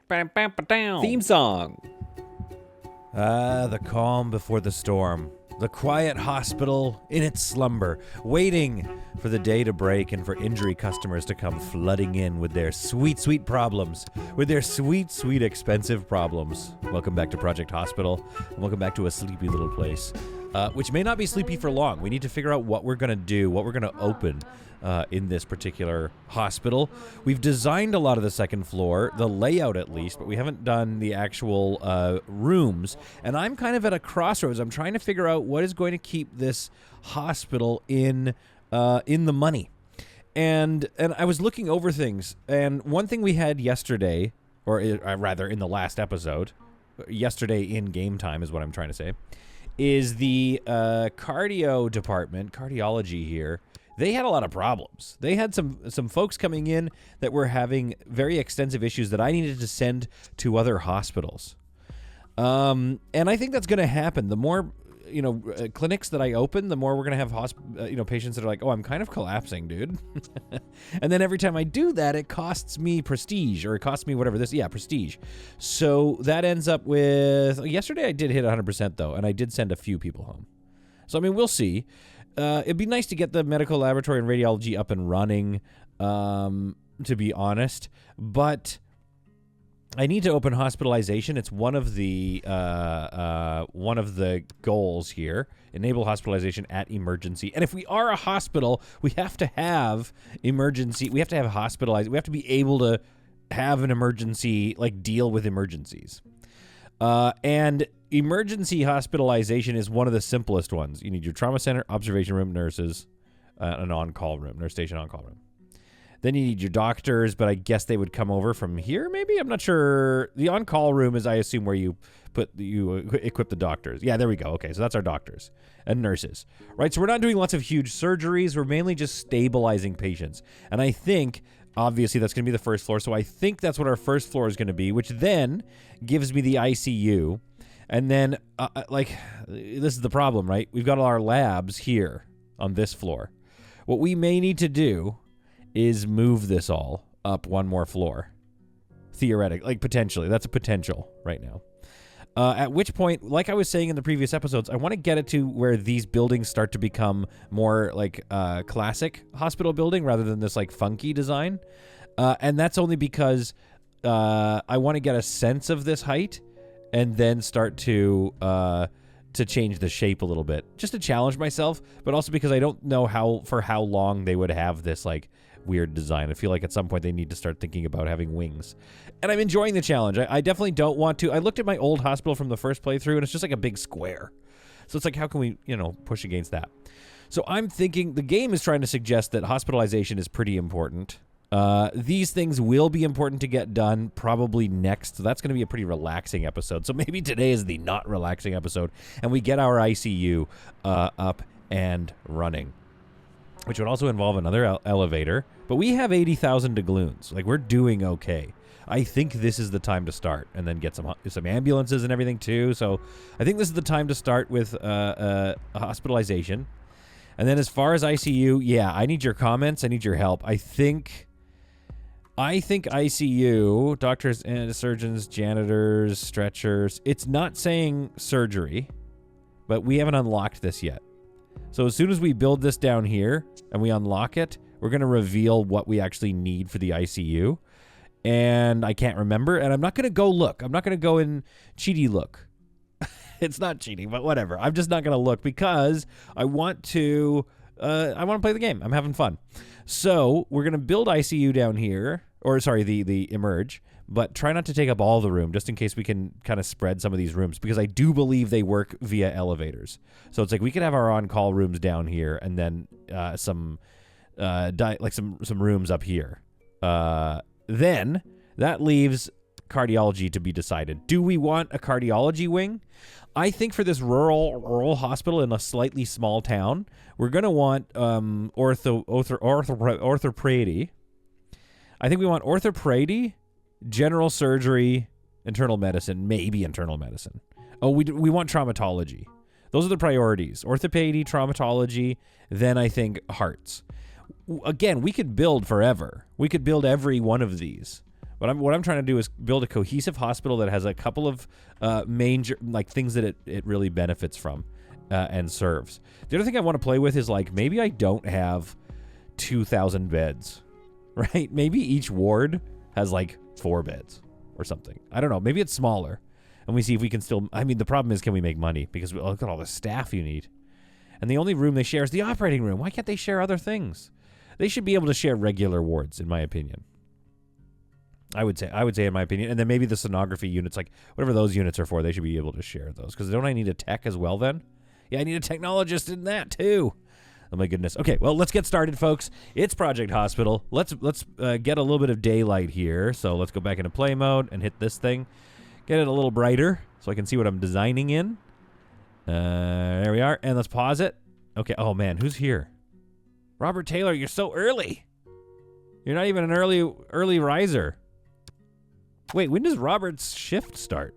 Theme song. The calm before the storm. The quiet hospital in its slumber, waiting for the day to break and for injury customers to come flooding in with their sweet, sweet problems. With their sweet, sweet, expensive problems. Welcome back to Project Hospital. And welcome back to a sleepy little place. Which may not be sleepy for long. We need to figure out what we're going to do, what we're going to open in this particular hospital. We've designed a lot of the second floor, the layout at least, but we haven't done the actual rooms. And I'm kind of at a crossroads. I'm trying to figure out what is going to keep this hospital in the money. And I was looking over things, and one thing we had yesterday, or rather in the last episode, yesterday in game time is what I'm trying to say, is the cardio department, cardiology here. They had a lot of problems. They had some folks coming in that were having very extensive issues that I needed to send to other hospitals. And I think that's going to happen. The more clinics that I open, the more we're going to have patients that are like, oh, I'm kind of collapsing, dude. And then every time I do that, it costs me prestige, or it costs me whatever prestige. So that ends up with, yesterday I did hit 100% though, and I did send a few people home. So, I mean, we'll see. It'd be nice to get the medical laboratory and radiology up and running, to be honest, but I need to open hospitalization. It's one of the goals here. Enable hospitalization at emergency. And if we are a hospital, we have to have emergency. We have to have hospitalized. We have to be able to have an emergency, like deal with emergencies. And emergency hospitalization is one of the simplest ones. You need your trauma center, observation room, nurses, an on-call room, nurse station on-call room. Then you need your doctors, but I guess they would come over from here, maybe? I'm not sure. The on-call room is, I assume, where you equip the doctors. Yeah, there we go. Okay, so that's our doctors and nurses. Right, so we're not doing lots of huge surgeries. We're mainly just stabilizing patients. And I think, obviously, that's going to be the first floor. So I think that's what our first floor is going to be, which then gives me the ICU. And then, this is the problem, right? We've got all our labs here on this floor. What we may need to do is move this all up one more floor. Theoretically, potentially. That's a potential right now. At which point, like I was saying in the previous episodes, I want to get it to where these buildings start to become more like classic hospital building rather than this funky design. And that's only because I want to get a sense of this height and then start to change the shape a little bit, just to challenge myself, but also because I don't know how long they would have this weird design. I feel like at some point they need to start thinking about having wings. And I'm enjoying the challenge. I definitely don't want to. I looked at my old hospital from the first playthrough, and it's just like a big square. So it's how can we, push against that? So I'm thinking the game is trying to suggest that hospitalization is pretty important. These things will be important to get done probably next. So that's going to be a pretty relaxing episode. So maybe today is the not relaxing episode, and we get our ICU up and running, which would also involve another elevator. But we have 80,000 doubloons. We're doing okay. I think this is the time to start, and then get some ambulances and everything too. So I think this is the time to start with hospitalization. And then as far as ICU, yeah, I need your comments. I need your help. I think ICU, doctors and surgeons, janitors, stretchers, it's not saying surgery, but we haven't unlocked this yet. So as soon as we build this down here and we unlock it, we're going to reveal what we actually need for the ICU. And I can't remember, and I'm not going to go look. I'm not going to go in cheaty look. It's not cheating, but whatever. I'm just not going to look because I want to play the game. I'm having fun. So we're going to build ICU down here, or sorry, the emerge, but try not to take up all the room just in case we can kind of spread some of these rooms, because I do believe they work via elevators. So it's we could have our on-call rooms down here and then some rooms up here. Then that leaves cardiology to be decided. Do we want a cardiology wing? I think for this rural hospital in a slightly small town, we're going to want orthopedy. I think we want orthopedy, general surgery, internal medicine, maybe internal medicine. Oh, we want traumatology. Those are the priorities. Orthopedy, traumatology, then I think hearts. Again, we could build forever. We could build every one of these. What I'm trying to do is build a cohesive hospital that has a couple of major like things that it really benefits from and serves. The other thing I want to play with is like maybe I don't have 2,000 beds, right? Maybe each ward has like 4 beds or something. I don't know. Maybe it's smaller, and we see if we can still. I mean, the problem is, can we make money? Because look at all the staff you need, and the only room they share is the operating room. Why can't they share other things? They should be able to share regular wards, in my opinion. I would say, in my opinion, and then maybe the sonography units, like whatever those units are for, they should be able to share those. Because don't I need a tech as well then? Yeah, I need a technologist in that too. Oh my goodness. Okay, well, let's get started, folks. It's Project Hospital. Let's get a little bit of daylight here. So let's go back into play mode and hit this thing. Get it a little brighter so I can see what I'm designing in. There we are. And let's pause it. Okay. Oh man, who's here? Robert Taylor, you're so early. You're not even an early riser. Wait, when does Robert's shift start?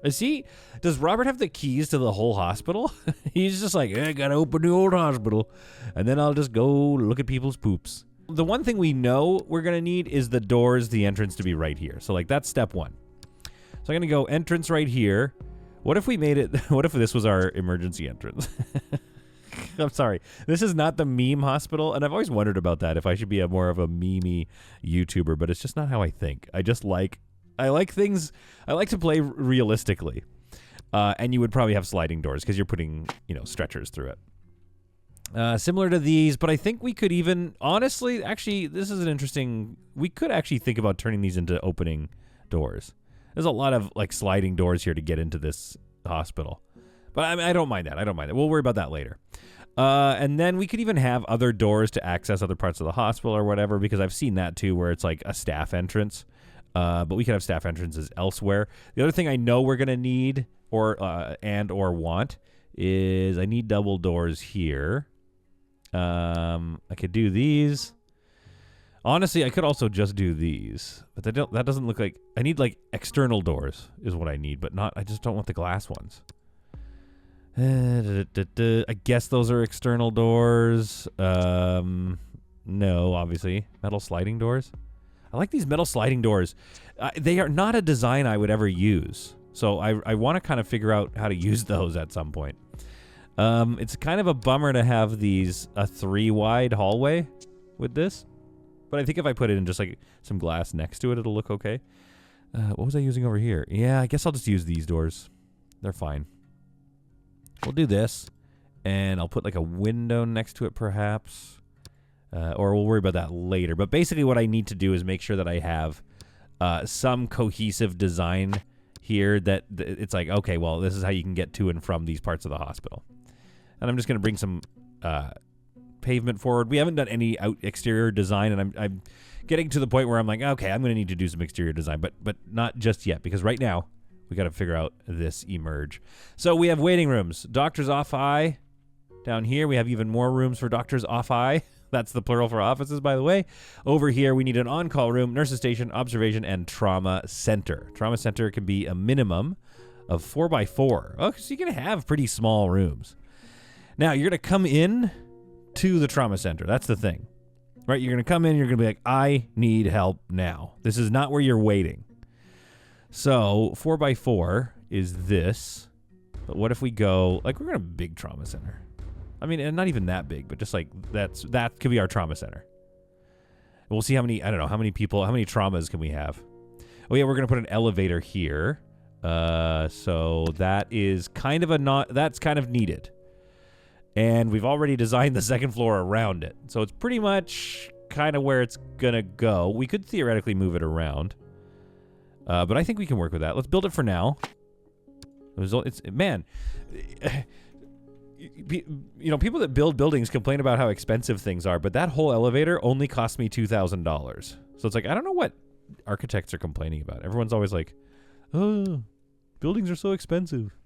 Does Robert have the keys to the whole hospital? He's just like, I gotta open the old hospital, and then I'll just go look at people's poops. The one thing we know we're gonna need is the doors, the entrance to be right here. So like that's step 1. So I'm gonna go entrance right here. What if we made it, what if this was our emergency entrance? I'm sorry. This is not the meme hospital, and I've always wondered about that, if I should be more of a meme-y YouTuber, but it's just not how I think. I like things, I like to play realistically. And you would probably have sliding doors because you're putting, stretchers through it. Similar to these, but I think we could even, honestly, actually, this is an interesting, we could actually think about turning these into opening doors. There's a lot of like sliding doors here to get into this hospital. But I don't mind that. We'll worry about that later. And then we could even have other doors to access other parts of the hospital or whatever, because I've seen that too, where it's like a staff entrance. But we could have staff entrances elsewhere. The other thing I know we're going to need or want is I need double doors here. I could do these. Honestly, I could also just do these, but that doesn't look like, I need like external doors is what I need, but I just don't want the glass ones. I guess those are external doors. No, obviously. Metal sliding doors. I like these metal sliding doors. They are not a design I would ever use. So I want to kind of figure out how to use those at some point. It's kind of a bummer to have a 3-wide hallway with this. But I think if I put it in just like some glass next to it, it'll look okay. What was I using over here? Yeah, I guess I'll just use these doors. They're fine. We'll do this. And I'll put like a window next to it perhaps. Or we'll worry about that later. But basically what I need to do is make sure that I have some cohesive design here that it's like, okay, well, this is how you can get to and from these parts of the hospital. And I'm just going to bring some pavement forward. We haven't done any exterior design, and I'm getting to the point where I'm like, okay, I'm going to need to do some exterior design, but not just yet, because right now we got to figure out this emerge. So we have waiting rooms. Doctors off eye. Down here, we have even more rooms for doctors off eye. That's the plural for offices, by the way. Over here, we need an on-call room, nurses station, observation, and trauma center. Trauma center can be a minimum of 4x4. Oh, so you can have pretty small rooms. Now, you're going to come in to the trauma center. That's the thing, right? You're going to come in, you're going to be like, I need help now. This is not where you're waiting. So 4x4 is this. But what if we go, like, we're going to have a big trauma center. I mean, and not even that big, but just like that could be our trauma center. We'll see how many, I don't know, how many traumas can we have? Oh yeah, we're going to put an elevator here. So that is kind of that's kind of needed. And we've already designed the second floor around it. So it's pretty much kind of where it's going to go. We could theoretically move it around. But I think we can work with that. Let's build it for now. Man, people that build buildings complain about how expensive things are, but that whole elevator only cost me $2,000. So it's like, I don't know what architects are complaining about. Everyone's always like, oh, buildings are so expensive.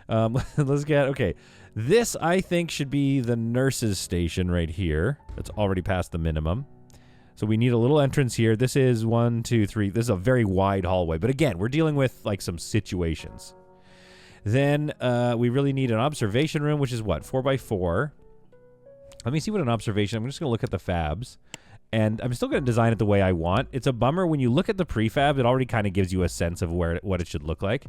Let's get, okay. This, I think, should be the nurses' station right here. It's already past the minimum. So we need a little entrance here. This is 1, 2, 3. This is a very wide hallway. But again, we're dealing with like some situations. Then we really need an observation room, which is what? 4x4. Let me see what an observation. I'm just going to look at the fabs. And I'm still going to design it the way I want. It's a bummer when you look at the prefab, it already kind of gives you a sense of what it should look like.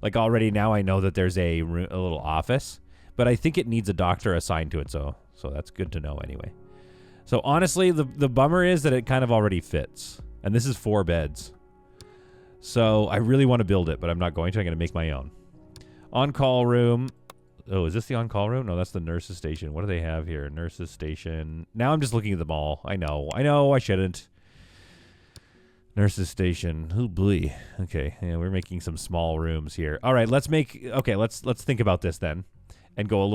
Like already now I know that there's a little office, but I think it needs a doctor assigned to it, so that's good to know anyway. So honestly, the bummer is that it kind of already fits. And this is 4 beds. So I really want to build it, but I'm not going to. I'm going to make my own. On-call room. Oh, is this the on-call room? No, that's the nurse's station. What do they have here? Nurse's station. Now I'm just looking at them all. I know, I shouldn't. Nurse's station. Oh, boy. Okay, yeah, we're making some small rooms here. All right, let's think about this then. And go a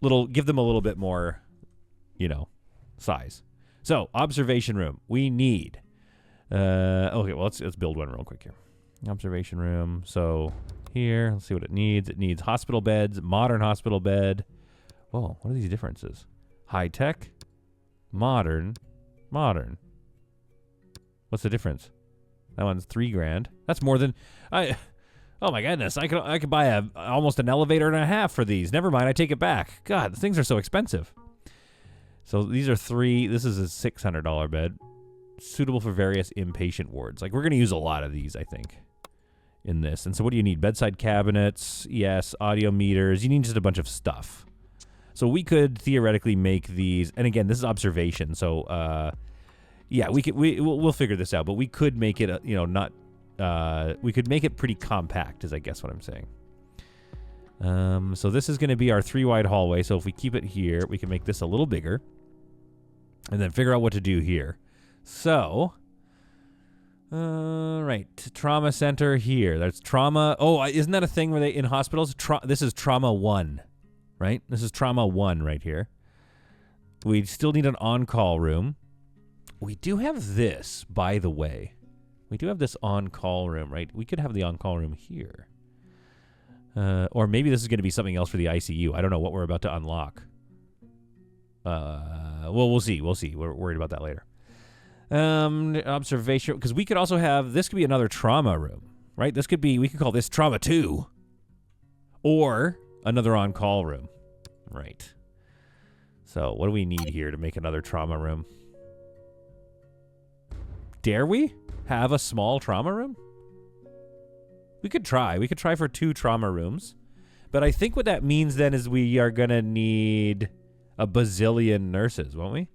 little, give them a little bit more, size. So, observation room. We need, okay, well, let's build one real quick here. Observation room. So... here, let's see what it needs. It needs hospital beds, modern hospital bed. Whoa, what are these differences? High tech, modern. What's the difference? That one's $3,000. That's more than oh my goodness, I could buy almost an elevator and a half for these. Never mind, I take it back. God, things are so expensive. So these are 3. This is a $600 bed, suitable for various inpatient wards. Like we're gonna use a lot of these, I think. In this. And so what do you need? Bedside cabinets, yes, audio meters. You need just a bunch of stuff. So we could theoretically make these, and again, this is observation, so yeah, we'll figure this out, but we could make it we could make it pretty compact is I guess what I'm saying. So this is going to be our 3-wide hallway, so if we keep it here, we can make this a little bigger and then figure out what to do here. So right, trauma center here. That's trauma. Oh, isn't that a thing where they in hospitals? This is trauma 1, right? This is trauma 1 right here. We still need an on-call room. We do have this, by the way. We do have this on-call room, right? We could have the on-call room here. Or maybe this is going to be something else for the ICU. I don't know what we're about to unlock. Well, we'll see. We're worried about that later. Observation, because we could also have, this could be another trauma room, right? This could be, we could call this trauma 2 or another on-call room, right? So what do we need here to make another trauma room? Dare we have a small trauma room? We could try for 2 trauma rooms, but I think what that means then is we are going to need a bazillion nurses, won't we?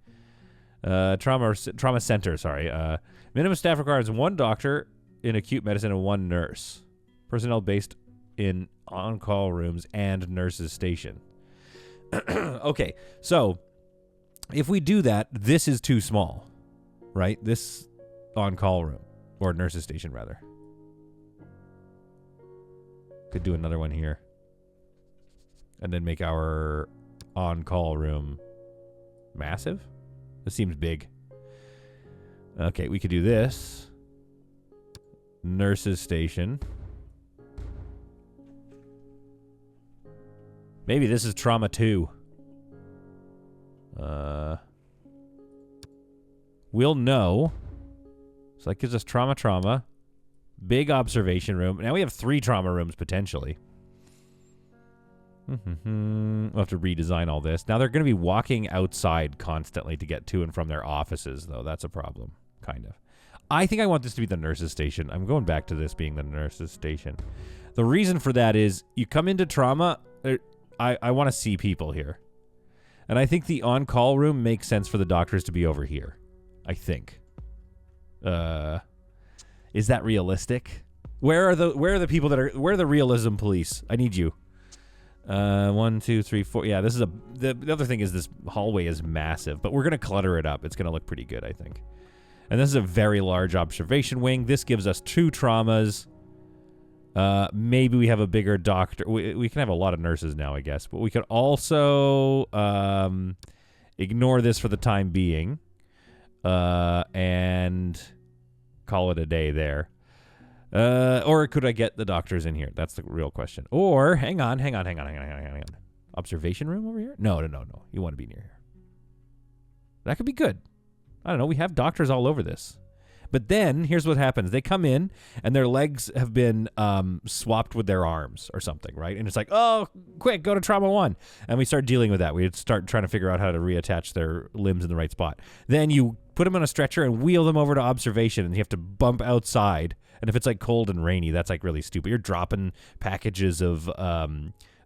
Trauma center, sorry. Minimum staff requires 1 doctor in acute medicine and 1 nurse. Personnel based in on-call rooms and nurses station. Okay, so if we do that, this is too small, right? This on-call room, or nurses station, rather. Could do another one here. And then make our on-call room massive. This seems big. Okay, we could do this. Nurses station. Maybe this is trauma 2. We'll know. So that gives us trauma. Big observation room. Now we have 3 trauma rooms potentially. We'll have to redesign all this. Now they're going to be walking outside constantly to get to and from their offices, though. That's a problem, kind of. I think I want this to be the nurses' station. I'm going back to this being the nurses' station. The reason for that is you come into trauma, I want to see people here. And I think the on-call room makes sense for the doctors to be over here. I think. Is that realistic? Where are the people where are the realism police? I need you. 1, 2, 3, 4. Yeah, this is the other thing is this hallway is massive, but we're going to clutter it up. It's going to look pretty good, I think. And this is a very large observation wing. This gives us 2 traumas. Maybe we have a bigger doctor. We can have a lot of nurses now, I guess, but we could also ignore this for the time being and call it a day there. Or could I get the doctors in here? That's the real question. Or hang on. Observation room over here? No. You want to be near here. That could be good. I don't know. We have doctors all over this. But then here's what happens. They come in and their legs have been swapped with their arms or something, right? And it's like, oh, quick, go to trauma 1. And we start dealing with that. We start trying to figure out how to reattach their limbs in the right spot. Then you put them on a stretcher and wheel them over to observation, and you have to bump outside. And if it's like cold and rainy, that's like really stupid. You're dropping packages of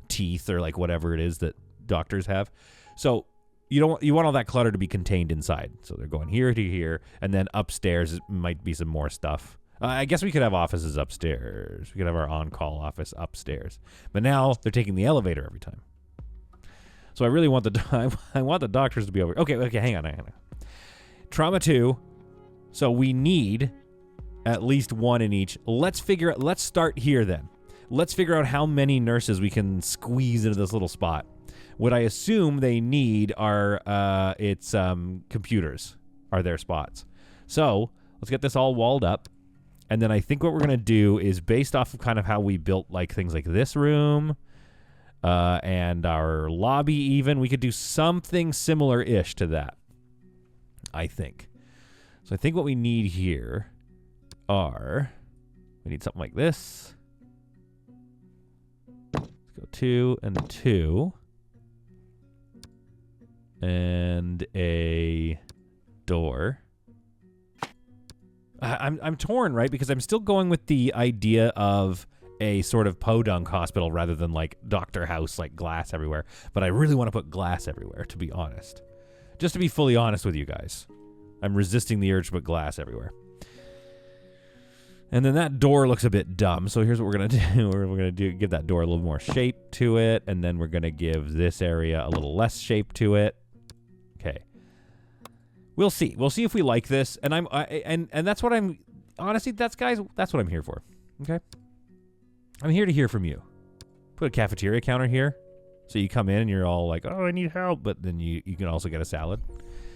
teeth or like whatever it is that doctors have. So you want all that clutter to be contained inside. So they're going here to here, and then upstairs might be some more stuff. I guess we could have offices upstairs. We could have our on-call office upstairs. But now they're taking the elevator every time. So I really want I want the doctors to be over. Okay, hang on. Trauma 2. So we need at least one in each. Let's start here then. Let's figure out how many nurses we can squeeze into this little spot. What I assume they need are computers are their spots. So let's get this all walled up. And then I think what we're going to do is based off of kind of how we built like things like this room and our lobby even, we could do something similar-ish to that, I think. So I think what we need here we need something like this. Let's go 2 and 2. And a door. I'm torn, right? Because I'm still going with the idea of a sort of podunk hospital rather than like doctor house, like glass everywhere. But I really want to put glass everywhere, to be honest. Just to be fully honest with you guys. I'm resisting the urge to put glass everywhere. And then that door looks a bit dumb. So here's what we're going to do. We're going to give that door a little more shape to it. And then we're going to give this area a little less shape to it. Okay. We'll see. We'll see if we like this. And and that's what I'm honestly, that's what I'm here for. Okay? I'm here to hear from you. Put a cafeteria counter here. So you come in and you're all like, "Oh, I need help," but then you can also get a salad.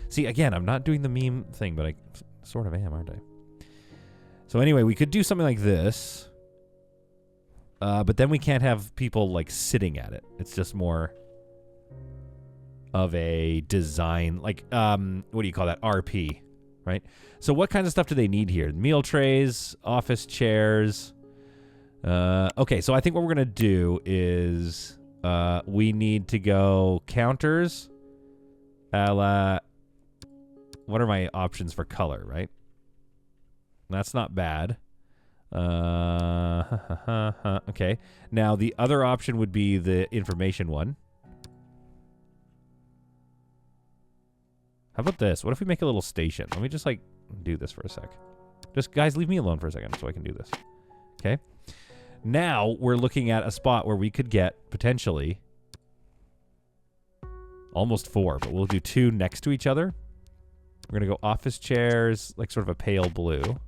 See, again, I'm not doing the meme thing, but I sort of am, aren't I? So anyway, we could do something like this. But then we can't have people like sitting at it. It's just more of a design, like, what do you call that? RP, right? So what kinds of stuff do they need here? Meal trays, office chairs. Okay, so I think what we're going to do is we need to go counters a la, what are my options for color, right? That's not bad. Okay. Now, the other option would be the information one. How about this? What if we make a little station? Let me just, like, do this for a sec. Just, guys, leave me alone for a second so I can do this. Okay? Now, we're looking at a spot where we could get, potentially, almost 4, but we'll do 2 next to each other. We're going to go office chairs, like sort of a pale blue.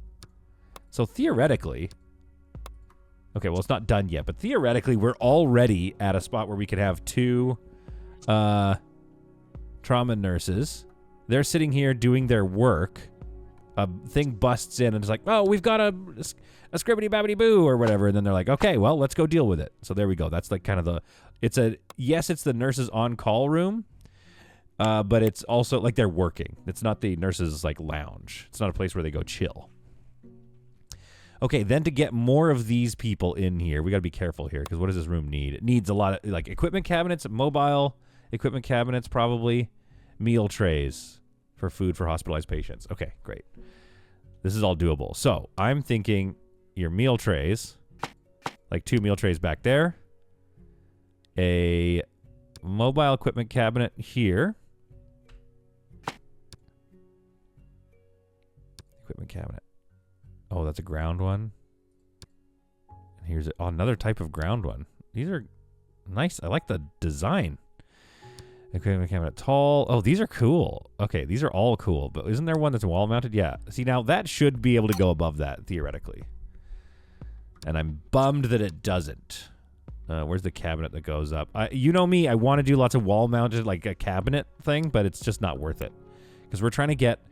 So, theoretically... Okay, well, it's not done yet, but theoretically, we're already at a spot where we could have 2 trauma nurses. They're sitting here doing their work. A thing busts in and it's like, "Oh, we've got a scribbity-babbity-boo," or whatever. And then they're like, "Okay, well, let's go deal with it." So there we go. That's like kind of it's the nurses on-call room, but it's also like they're working. It's not the nurses like lounge. It's not a place where they go chill. Okay, then to get more of these people in here, we got to be careful here because what does this room need? It needs a lot of like equipment cabinets, mobile equipment cabinets, probably. Meal trays for food for hospitalized patients. Okay, great. This is all doable. So I'm thinking your meal trays, like 2 meal trays back there, a mobile equipment cabinet here, equipment cabinet. Oh, that's a ground one. And here's another type of ground one. These are nice. I like the design. Equipment cabinet tall. Oh, these are cool. Okay, these are all cool. But isn't there one that's wall mounted? Yeah. See, now that should be able to go above that, theoretically. And I'm bummed that it doesn't. Where's the cabinet that goes up? You know me, I want to do lots of wall mounted, like a cabinet thing, but it's just not worth it. Because we're trying to get,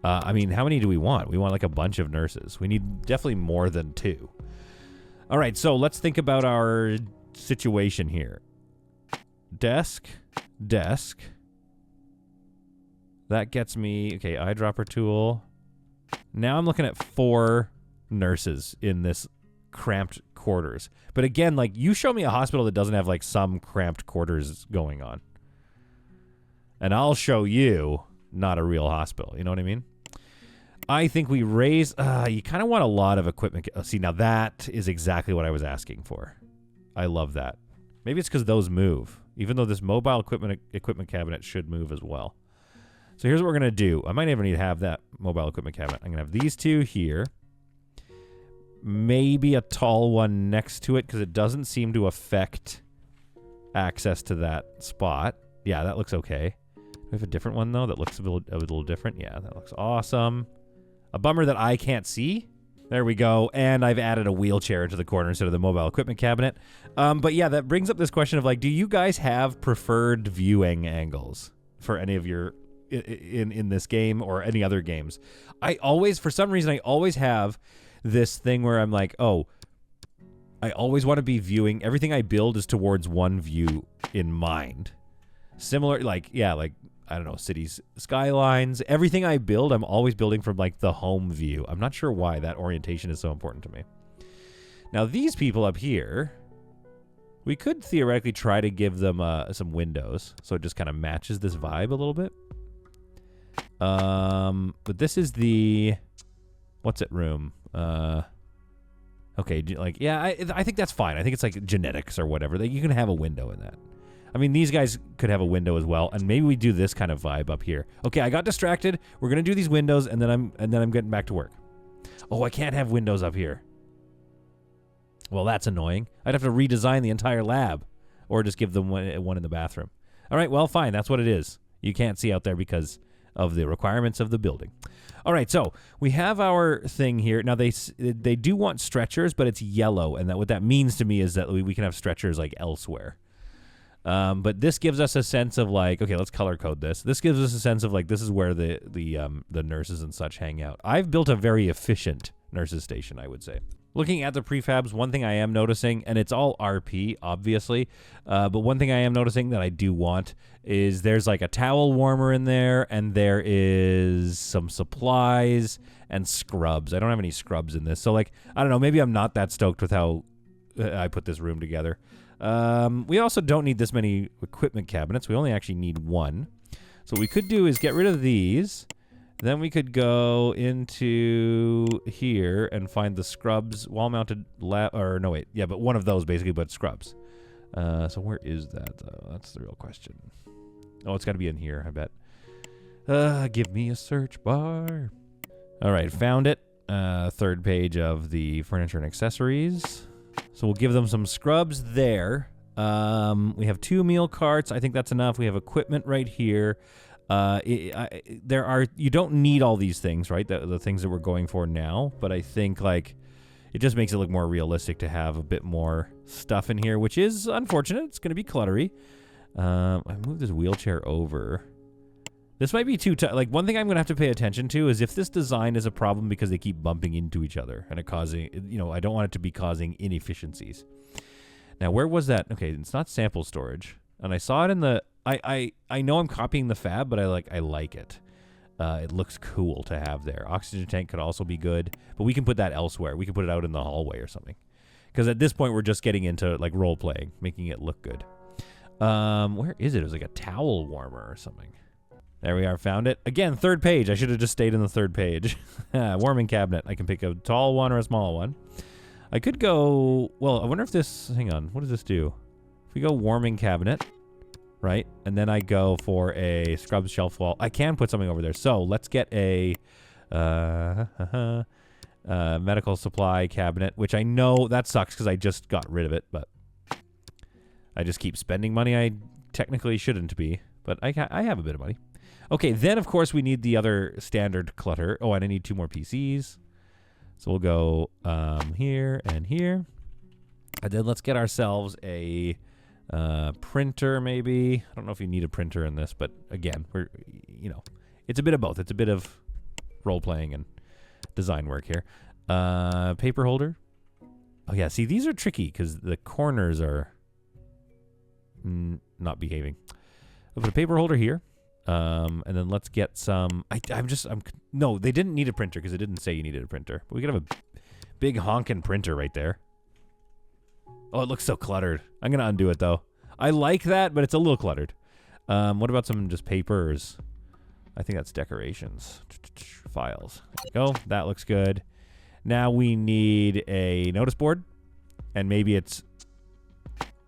I mean, how many do we want? We want like a bunch of nurses. We need definitely more than 2. All right, so let's think about our situation here. Desk. That gets me, okay, eyedropper tool. Now I'm looking at 4 nurses in this cramped quarters. But again, like, you show me a hospital that doesn't have, like, some cramped quarters going on. And I'll show you not a real hospital. You know what I mean? I think we raise... you kind of want a lot of equipment. See, now that is exactly what I was asking for. I love that. Maybe it's because those move. Even though this mobile equipment cabinet should move as well. So here's what we're going to do. I might even need to have that mobile equipment cabinet. I'm going to have these two here. Maybe a tall one next to it because it doesn't seem to affect access to that spot. Yeah, that looks okay. Do we have a different one, though, that looks a little different? Yeah, that looks awesome. A bummer that I can't see. There we go. And I've added a wheelchair into the corner instead of the mobile equipment cabinet. But yeah, that brings up this question of, like, do you guys have preferred viewing angles for any of your... in this game or any other games? I always, for some reason, I always have this thing where I'm like, oh, I always want to be viewing. Everything I build is towards one view in mind. Similar, like, yeah, like, I don't know, cities, skylines, everything I build, I'm always building from, like, the home view. I'm not sure why that orientation is so important to me. Now, these people up here, we could theoretically try to give them some windows, so it just kind of matches this vibe a little bit. But this is the, what's it room? Okay, like, yeah, I think that's fine. I think it's like genetics or whatever. Like, you can have a window in that. I mean, these guys could have a window as well, and maybe we do this kind of vibe up here. Okay, I got distracted. We're gonna do these windows, and then I'm getting back to work. Oh, I can't have windows up here. Well, that's annoying. I'd have to redesign the entire lab, or just give them one in the bathroom. All right, well, fine. That's what it is. You can't see out there because of the requirements of the building. All right, so we have our thing here. Now, they do want stretchers, but it's yellow, and what that means to me is that we can have stretchers, like, elsewhere. But this gives us a sense of, like, okay, let's color code this. This gives us a sense of, like, this is where the nurses and such hang out. I've built a very efficient nurses station, I would say. Looking at the prefabs, one thing I am noticing, and it's all RP, obviously, but one thing I am noticing that I do want is there's, like, a towel warmer in there, and there is some supplies and scrubs. I don't have any scrubs in this, so, like, I don't know, maybe I'm not that stoked with how I put this room together. We also don't need this many equipment cabinets. We only actually need one. So what we could do is get rid of these. Then we could go into here and find the scrubs wall-mounted lab, or no, wait. Yeah, but one of those basically, but scrubs. So where is that, though? That's the real question. Oh, it's got to be in here, I bet. Give me a search bar. All right, found it. Third page of the furniture and accessories. So we'll give them some scrubs there. We have 2 meal carts. I think that's enough. We have equipment right here. You don't need all these things, right? The things that we're going for now. But I think, like, it just makes it look more realistic to have a bit more stuff in here, which is unfortunate. It's going to be cluttery. I moved this wheelchair over. This might be too like, one thing I'm going to have to pay attention to is if this design is a problem because they keep bumping into each other and it causing, you know, I don't want it to be causing inefficiencies. Now, where was that? Okay, it's not sample storage. And I saw it in the, I know I'm copying the fab, but I like it. It looks cool to have there. Oxygen tank could also be good, but we can put that elsewhere. We can put it out in the hallway or something. Because at this point, we're just getting into, like, role-playing, making it look good. Where is it? It was like a towel warmer or something. There we are, found it. Again, third page. I should have just stayed in the third page. Warming cabinet. I can pick a tall one or a small one. I could go, well, I wonder if this, hang on, what does this do? If we go warming cabinet, right? And then I go for a scrubs shelf wall. I can put something over there. So let's get a medical supply cabinet, which I know that sucks because I just got rid of it, but I just keep spending money I technically shouldn't be, but I have a bit of money. Okay, then, of course, we need the other standard clutter. Oh, and I need 2 more PCs. So we'll go here and here. And then let's get ourselves a printer, maybe. I don't know if you need a printer in this, but again, we're, you know, it's a bit of both. It's a bit of role-playing and design work here. Paper holder. Oh, yeah, see, these are tricky because the corners are not behaving. I'll put a paper holder here. And then let's get some, no, they didn't need a printer because it didn't say you needed a printer. But we could have a big honking printer right there. Oh, it looks so cluttered. I'm going to undo it, though. I like that, but it's a little cluttered. What about some just papers? I think that's decorations. Files. There we go. That looks good. Now we need a notice board. And maybe it's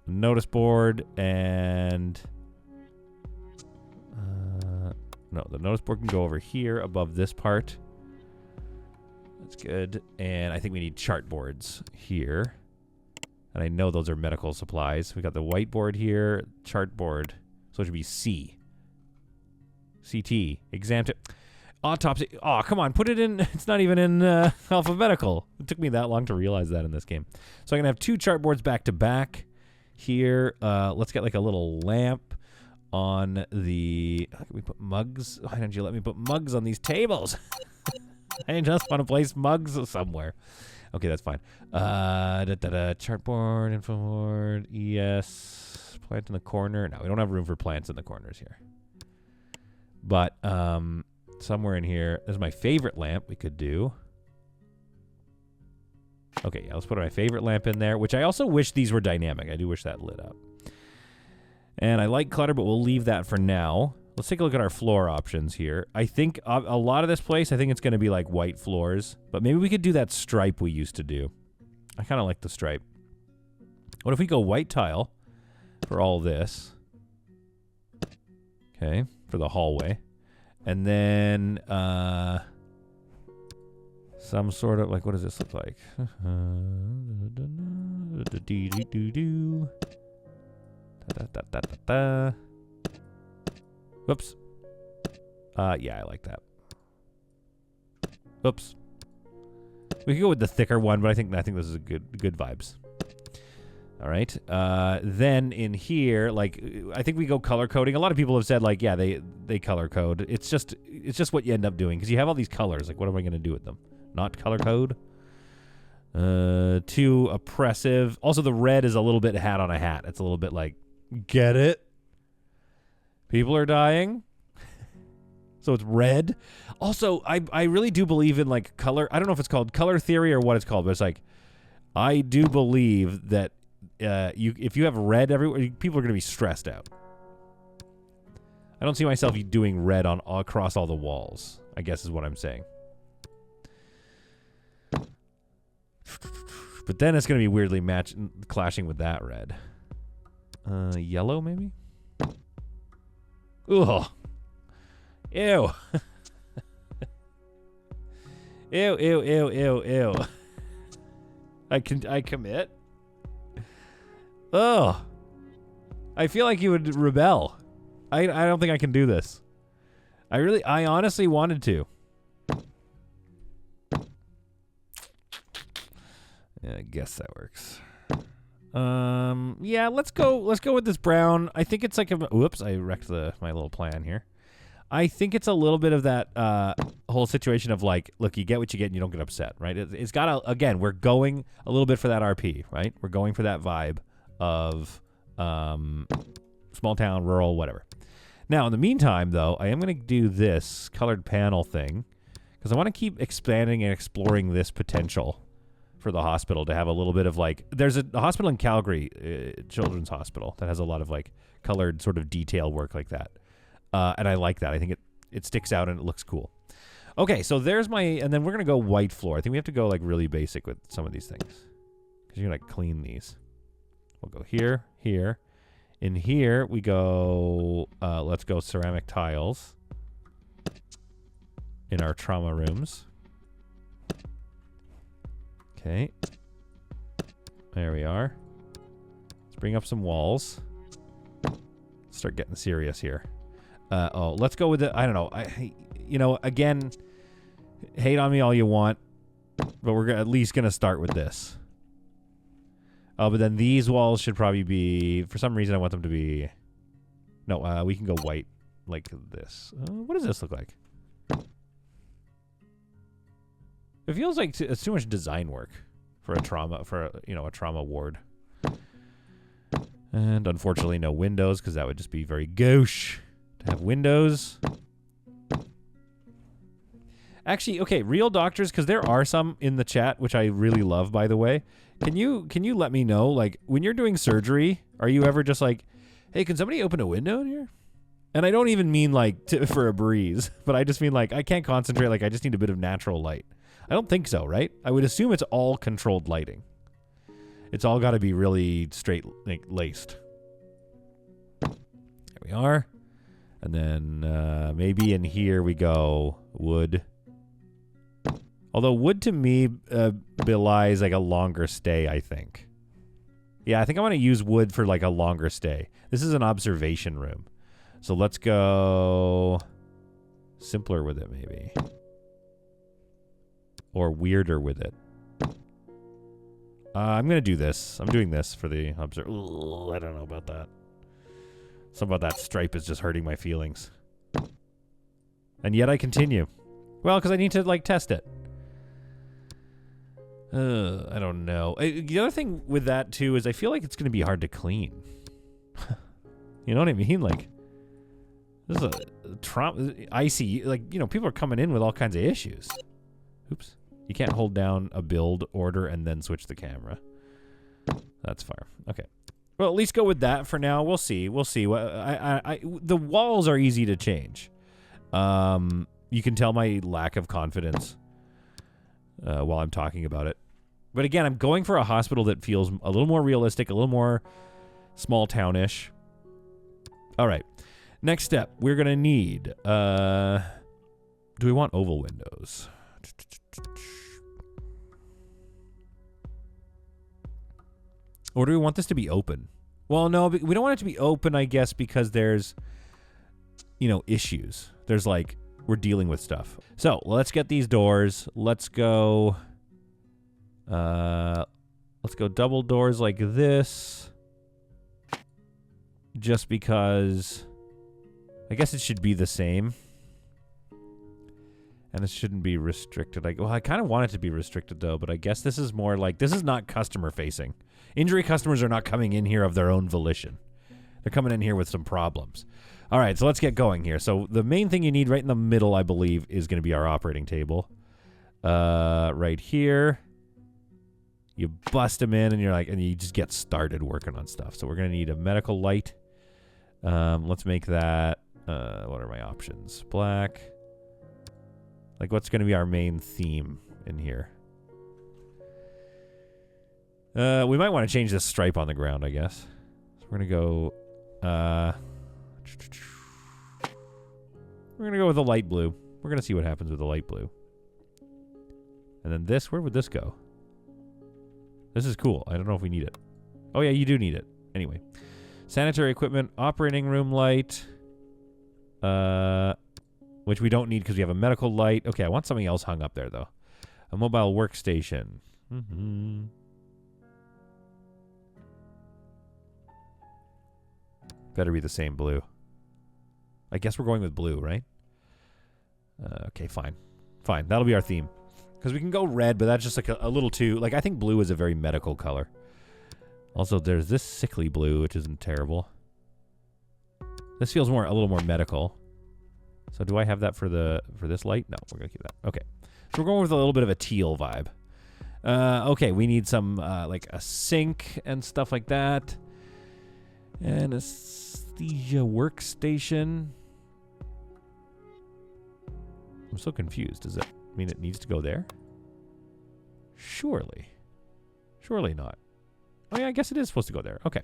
notice board and... no, the notice board can go over here above this part. That's good. And I think we need chart boards here. And I know those are medical supplies. We got the whiteboard here, chart board. So it should be C. CT. Exam tip. Autopsy. Oh, come on. Put it in. It's not even in alphabetical. It took me that long to realize that in this game. So I'm going to have 2 chart boards back to back here. Let's get like a little lamp on the... How can we put mugs? Why don't you let me put mugs on these tables? I just want to place mugs somewhere. Okay, that's fine. Chartboard, info board, ES, plant in the corner. No, we don't have room for plants in the corners here. But somewhere in here, this is my favorite lamp we could do. Okay, yeah, let's put my favorite lamp in there, which I also wish these were dynamic. I do wish that lit up. And I like clutter, but we'll leave that for now. Let's take a look at our floor options here. I think a lot of this place, I think it's going to be like white floors. But maybe we could do that stripe we used to do. I kind of like the stripe. What if we go white tile for all this? Okay, for the hallway. And then some sort of, like, what does this look like? Whoops. Yeah, I like that. Oops. We could go with the thicker one, but I think this is a good vibes. All right. Then in here, like, I think we go color coding. A lot of people have said, like, yeah, they color code. It's just what you end up doing because you have all these colors. Like, what am I going to do with them? Not color code. Too oppressive. Also, the red is a little bit hat on a hat. It's a little bit like, get it? People are dying. So it's red. Also, I really do believe in, like, color. I don't know if it's called color theory or what it's called, but it's like, I do believe that if you have red everywhere, people are going to be stressed out. I don't see myself doing red across all the walls, I guess is what I'm saying. But then it's going to be weirdly clashing with that red. Yellow, maybe? Ugh. Ew. Ew, ew, ew, ew, ew. I commit? Oh. I feel like you would rebel. I don't think I can do this. I honestly wanted to. Yeah, I guess that works. Yeah, let's go with this brown. I think it's like whoops, I wrecked my little plan here. I think it's a little bit of that whole situation of, like, look, you get what you get and you don't get upset, right? It's got to, again, we're going a little bit for that RP, right? We're going for that vibe of small town, rural, whatever. Now, in the meantime, though, I am going to do this colored panel thing because I want to keep expanding and exploring this potential for the hospital to have a little bit of, like, there's a hospital in Calgary, Children's Hospital, that has a lot of, like, colored sort of detail work like that. And I like that. I think it sticks out and it looks cool. Okay, so there's and then we're going to go white floor. I think we have to go, like, really basic with some of these things because you're going to clean these. We'll go here, here. In here, we go, let's go ceramic tiles in our trauma rooms. Okay. There we are. Let's bring up some walls. Start getting serious here. Let's go with I don't know. Again, hate on me all you want, but we're at least going to start with this. Oh, but then these walls should probably be, for some reason I want them to be, no, we can go white like this. What does this look like? It feels like it's too much design work for a trauma, a trauma ward. And unfortunately no windows, because that would just be very gauche to have windows. Actually, okay, real doctors, because there are some in the chat, which I really love, by the way. Can you let me know, like, when you're doing surgery, are you ever just like, hey, can somebody open a window in here? And I don't even mean like for a breeze, but I just mean like I can't concentrate. Like I just need a bit of natural light. I don't think so, right? I would assume it's all controlled lighting. It's all got to be really straight laced. There we are. And then maybe in here we go wood. Although wood to me belies like a longer stay, I think. Yeah, I think I want to use wood for like a longer stay. This is an observation room. So let's go simpler with it, maybe. Or weirder with it. I'm going to do this. I'm doing this for the observe. I don't know about that. Something about that stripe is just hurting my feelings. And yet I continue. Well, because I need to, like, test it. I don't know. The other thing with that, too, is I feel like it's going to be hard to clean. You know what I mean? Like, this is a trauma. Icy. Like, you know, people are coming in with all kinds of issues. Oops. You can't hold down a build order and then switch the camera. That's fine. Okay. Well, at least go with that for now. We'll see. We'll see. The walls are easy to change. You can tell my lack of confidence while I'm talking about it. But again, I'm going for a hospital that feels a little more realistic, a little more small townish. All right. Next step, we're going to need... do we want oval windows? Or do we want this to be open? Well, no, we don't want it to be open, I guess, because there's, you know, issues. There's like, we're dealing with stuff. So let's get these doors. Let's go double doors like this. Just because I guess it should be the same. And it shouldn't be restricted. Well, I kind of want it to be restricted, though, but I guess this is more like, this is not customer-facing. Injury customers are not coming in here of their own volition. They're coming in here with some problems. All right, so let's get going here. So the main thing you need right in the middle, I believe, is going to be our operating table. Right here. You bust them in, and you're like, and you just get started working on stuff. So we're going to need a medical light. Let's make that, what are my options? Black. Like, what's going to be our main theme in here? We might want to change this stripe on the ground, I guess. So we're going to go... we're going to go with the light blue. We're going to see what happens with the light blue. And then this, where would this go? This is cool. I don't know if we need it. Oh, yeah, you do need it. Anyway. Sanitary equipment, operating room light. Which we don't need because we have a medical light. Okay, I want something else hung up there, though. A mobile workstation. Better be the same blue. I guess we're going with blue, right? Okay, fine. Fine, that'll be our theme. Because we can go red, but that's just like a little too... Like, I think blue is a very medical color. Also, there's this sickly blue, which isn't terrible. This feels a little more medical. So do I have that for this light? No, we're going to keep that. Okay. So we're going with a little bit of a teal vibe. Okay, we need some, like a sink and stuff like that. And anesthesia workstation. I'm so confused. Does that mean it needs to go there? Surely. Surely not. Oh, yeah, I guess it is supposed to go there. Okay.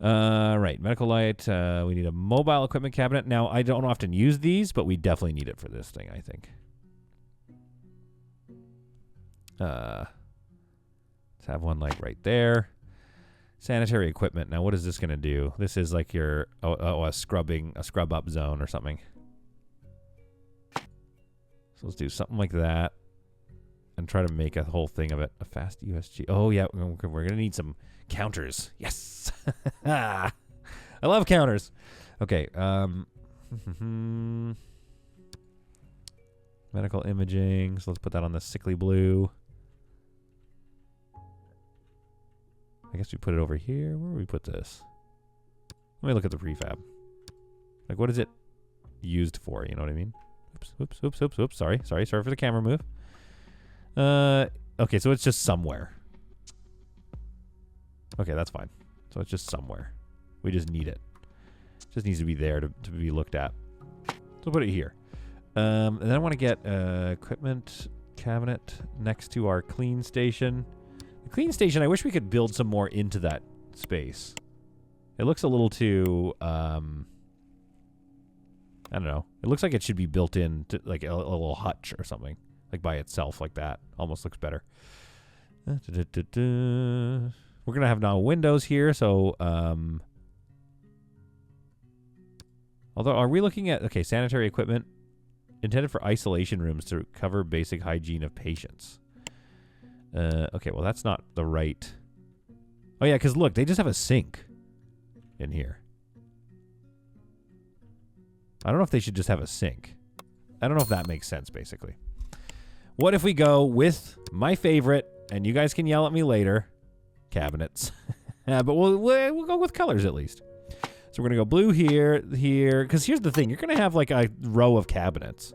Right, medical light. We need a mobile equipment cabinet. Now, I don't often use these, but we definitely need it for this thing, I think. Let's have one like right there. Sanitary equipment. Now, what is this going to do? This is like your a scrub up zone or something. So let's do something like that and try to make a whole thing of it. A fast USG. Oh, yeah, we're going to need some counters. Yes. I love counters. Okay. Medical imaging. So let's put that on the sickly blue. I guess we put it over here. Where do we put this? Let me look at the prefab. Like, what is it used for? You know what I mean? Oops. Sorry for the camera move. Okay, so it's just somewhere. Okay, that's fine. So it's just somewhere. We just need it. Just needs to be there to be looked at. So we'll put it here. And then I want to get equipment cabinet next to our clean station. The clean station, I wish we could build some more into that space. It looks a little too, I don't know. It looks like it should be built in to like a little hutch or something. Like by itself like that. Almost looks better. We're going to have now windows here, so, although, are we looking at, okay, sanitary equipment intended for isolation rooms to cover basic hygiene of patients. Okay, well, that's not the right... Oh, yeah, because look, they just have a sink in here. I don't know if they should just have a sink. I don't know if that makes sense, basically. What if we go with my favorite, and you guys can yell at me later, cabinets. But we'll go with colors at least. So we're going to go blue here, because here's the thing. You're going to have like a row of cabinets.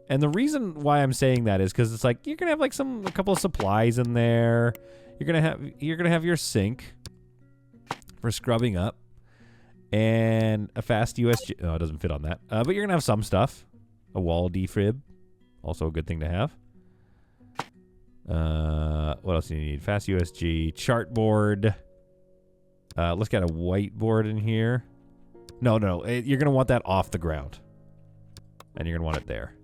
And the reason why I'm saying that is because it's like you're going to have like a couple of supplies in there. You're going to have your sink for scrubbing up and a fast USG. Oh, it doesn't fit on that. But you're going to have some stuff. A wall defib, also a good thing to have. What else do you need? Fast USG, chartboard. Let's get a whiteboard in here. No. You're going to want that off the ground. And you're going to want it there.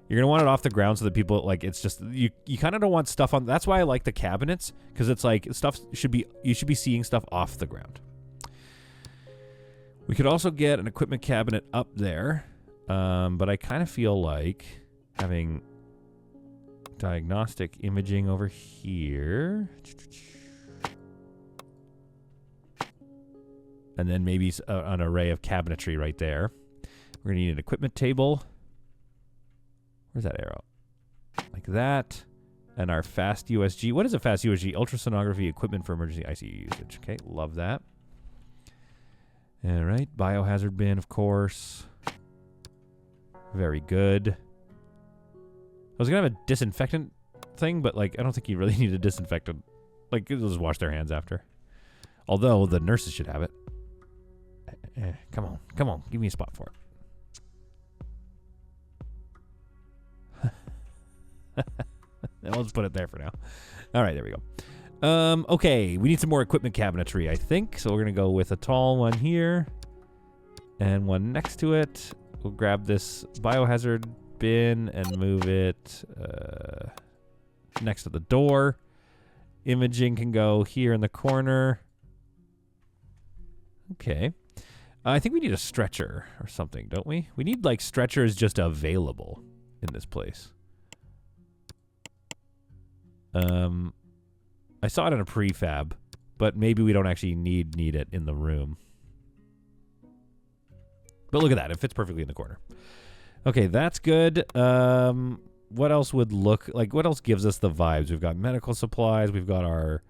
You're going to want it off the ground so that people, like, it's just, you kind of don't want stuff on, that's why I like the cabinets, because it's like, you should be seeing stuff off the ground. We could also get an equipment cabinet up there, but I kind of feel like having diagnostic imaging over here. And then maybe an array of cabinetry right there. We're going to need an equipment table. Where's that arrow? Like that. And our fast USG. What is a fast USG? Ultrasonography equipment for emergency ICU usage. Okay, love that. All right, biohazard bin, of course. Very good. I was going to have a disinfectant thing, but like I don't think you really need a disinfectant. Like, they'll just wash their hands after. Although the nurses should have it. Come on, give me a spot for it. I'll just put it there for now. All right, there we go. Okay, we need some more equipment cabinetry, I think. So we're going to go with a tall one here and one next to it. We'll grab this biohazard bin and move it next to the door. Imaging can go here in the corner. Okay. I think we need a stretcher or something, don't we? We need, like, stretchers just available in this place. I saw it in a prefab, but maybe we don't actually need it in the room. But look at that. It fits perfectly in the corner. Okay, that's good. What else would look like? What else gives us the vibes? We've got medical supplies. We've got our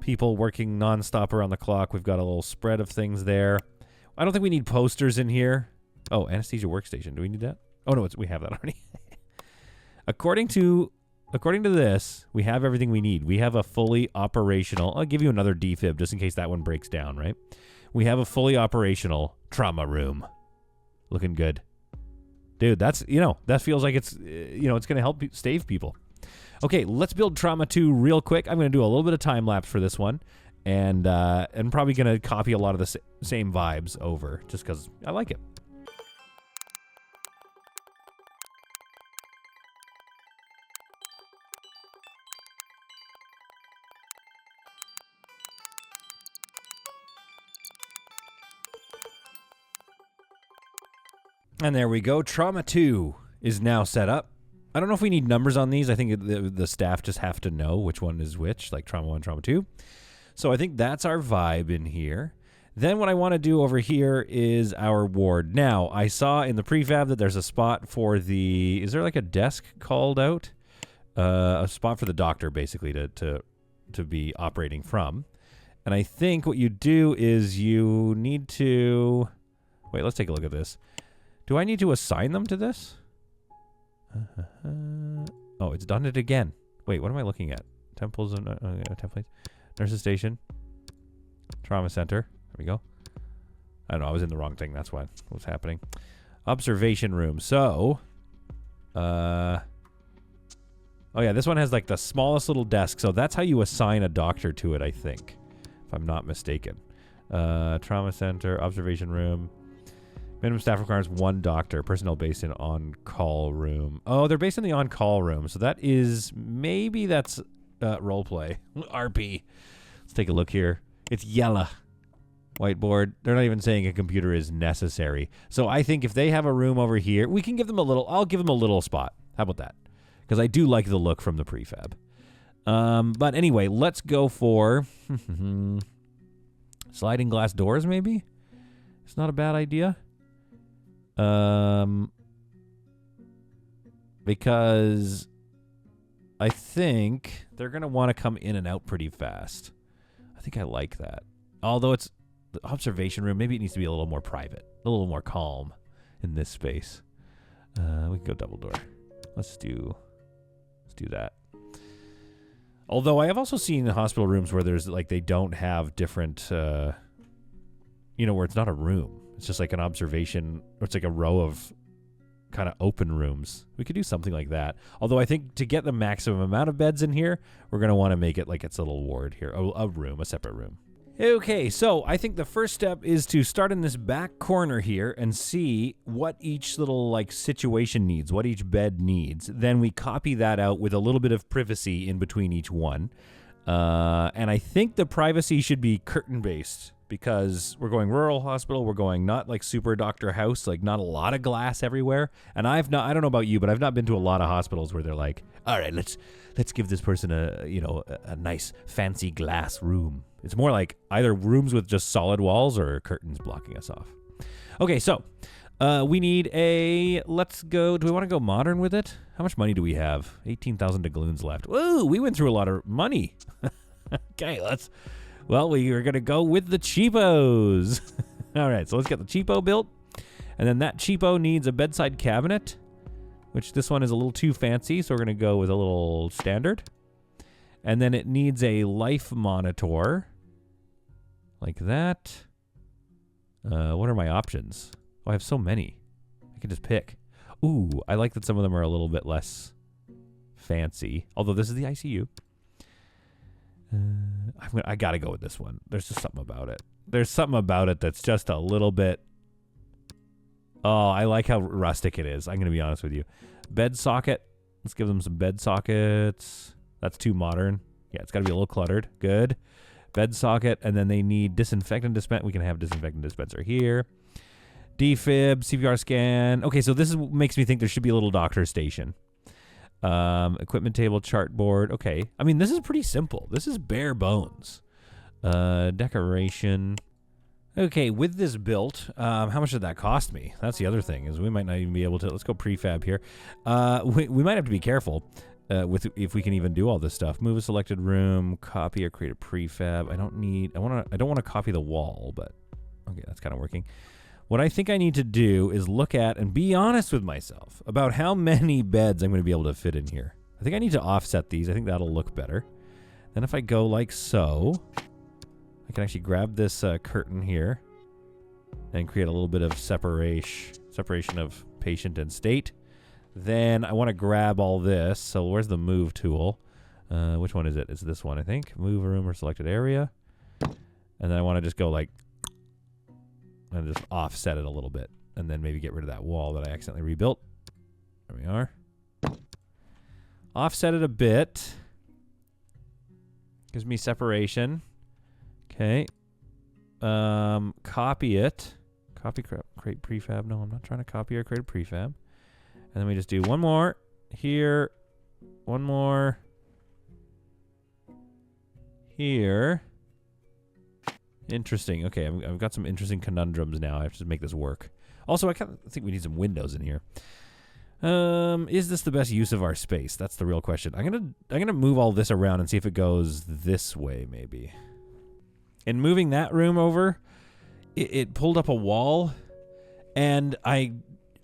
people working nonstop around the clock. We've got a little spread of things there. I don't think we need posters in here. Oh, anesthesia workstation. Do we need that? Oh, no, we have that already. According to this, we have everything we need. We have a fully operational... I'll give you another defib just in case that one breaks down, right? We have a fully operational trauma room. Looking good. Dude, that's, that feels like it's, it's going to help save people. Okay, let's build Trauma 2 real quick. I'm going to do a little bit of time lapse for this one. And probably going to copy a lot of the same vibes over just because I like it. And there we go. Trauma 2 is now set up. I don't know if we need numbers on these. I think the staff just have to know which one is which, like Trauma 1, Trauma 2. So I think that's our vibe in here. Then what I want to do over here is our ward. Now, I saw in the prefab that there's a spot for the... Is there like a desk called out? A spot for the doctor, basically, to be operating from. And I think what you do is you need to... Wait, let's take a look at this. Do I need to assign them to this? Oh, it's done it again. Wait, what am I looking at? Temples and templates. Nurses station. Trauma center. There we go. I don't know. I was in the wrong thing. That's what was happening. Observation room. So, oh yeah, this one has like the smallest little desk. So that's how you assign a doctor to it, I think, if I'm not mistaken. Trauma center, observation room. Minimum staff requires 1 doctor. Personnel based in on-call room. Oh, they're based in the on-call room. So that is, maybe that's role play. RP. Let's take a look here. It's yellow. Whiteboard. They're not even saying a computer is necessary. So I think if they have a room over here, we can give them a little, I'll give them a little spot. How about that? Because I do like the look from the prefab. But anyway, let's go for sliding glass doors, maybe? It's not a bad idea. Because I think they're going to want to come in and out pretty fast. I think I like that. Although it's the observation room, maybe it needs to be a little more private, a little more calm in this space. We can go double door. Let's do that. Although I have also seen hospital rooms where there's like they don't have different, where it's not a room. It's just like an observation, or it's like a row of kind of open rooms. We could do something like that. Although I think to get the maximum amount of beds in here, we're going to want to make it like it's a little ward here, a room, a separate room. Okay, so I think the first step is to start in this back corner here and see what each little like situation needs, what each bed needs. Then we copy that out with a little bit of privacy in between each one. And I think the privacy should be curtain-based because we're going rural hospital. We're going not like super doctor house, like not a lot of glass everywhere. And I don't know about you, but I've not been to a lot of hospitals where they're like, all right, let's give this person a nice fancy glass room. It's more like either rooms with just solid walls or curtains blocking us off. Okay, so we need let's go. Do we want to go modern with it? How much money do we have? 18,000 doubloons left. Woo, we went through a lot of money. Okay, we are going to go with the cheapos. All right, so let's get the cheapo built. And then that cheapo needs a bedside cabinet, which this one is a little too fancy, so we're going to go with a little standard. And then it needs a life monitor, like that. What are my options? Oh, I have so many. I can just pick. Ooh, I like that some of them are a little bit less fancy. Although this is the ICU. I got to go with this one. There's just something about it. There's something about it that's just a little bit... Oh, I like how rustic it is. I'm going to be honest with you. Bed socket. Let's give them some bed sockets. That's too modern. Yeah, it's got to be a little cluttered. Good. Bed socket. And then they need disinfectant dispenser. We can have disinfectant dispenser here. Defib, CPR scan. Okay, so this makes me think there should be a little doctor station. Equipment table, chart board. Okay. I mean, this is pretty simple. This is bare bones. Decoration. Okay, with this built, how much did that cost me? That's the other thing, is we might not even be able to... Let's go prefab here. We might have to be careful with if we can even do all this stuff. Move a selected room, copy or create a prefab. I don't want to copy the wall, but... Okay, that's kind of working. What I think I need to do is look at and be honest with myself about how many beds I'm going to be able to fit in here. I think I need to offset these. I think that'll look better. Then if I go like so... I can actually grab this curtain here and create a little bit of separation of patient and state. Then I want to grab all this. So where's the move tool? Which one is it? It's this one, I think. Move a room or selected area. And then I want to just go like, and just offset it a little bit. And then maybe get rid of that wall that I accidentally rebuilt. There we are. Offset it a bit. Gives me separation. Okay. Copy it. Create prefab. No, I'm not trying to copy or create a prefab. And then we just do one more here. One more here. Interesting. Okay, I've got some interesting conundrums now. I have to make this work. Also, I kind of think we need some windows in here. Is this the best use of our space? That's the real question. I'm gonna move all this around and see if it goes this way, maybe. And moving that room over, it pulled up a wall, and I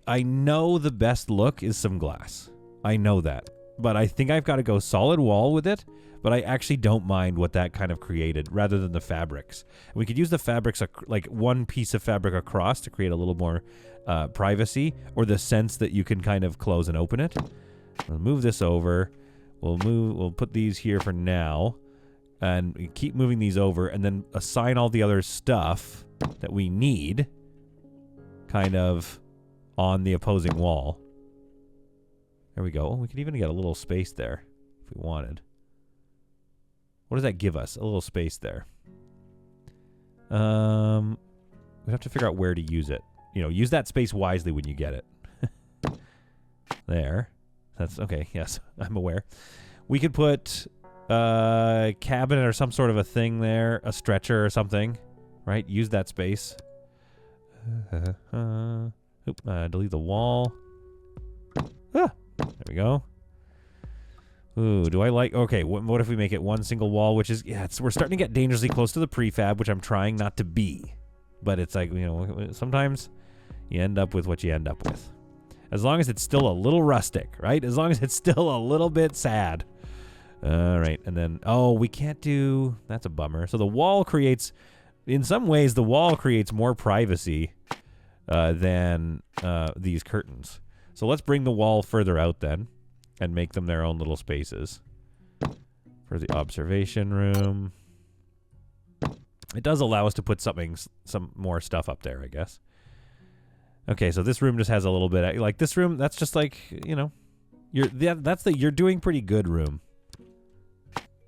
know the best look is some glass. I know that. But I think I've got to go solid wall with it, but I actually don't mind what that kind of created rather than the fabrics. We could use the fabrics like one piece of fabric across to create a little more privacy, or the sense that you can kind of close and open it. We'll move this over. We'll put these here for now, and we keep moving these over, and then assign all the other stuff that we need kind of on the opposing wall. There we go. We could even get a little space there if we wanted. What does that give us? A little space there. We'd have to figure out where to use it. You know, use that space wisely when you get it. There. That's okay. Yes, I'm aware. We could put a cabinet or some sort of a thing there, a stretcher or something, right? Use that space. Delete the wall. There we go. Ooh, do I like... Okay, what if we make it one single wall, which is... Yeah, we're starting to get dangerously close to the prefab, which I'm trying not to be. But it's like, you know, sometimes you end up with what you end up with. As long as it's still a little rustic, right? As long as it's still a little bit sad. All right, and then... Oh, we can't do... That's a bummer. So the wall creates... In some ways, the wall creates more privacy than these curtains. So let's bring the wall further out then and make them their own little spaces. For the observation room. It does allow us to put some more stuff up there, I guess. Okay, so this room just has a little bit... Like, this room, that's just like, you know... That's the you're doing pretty good room.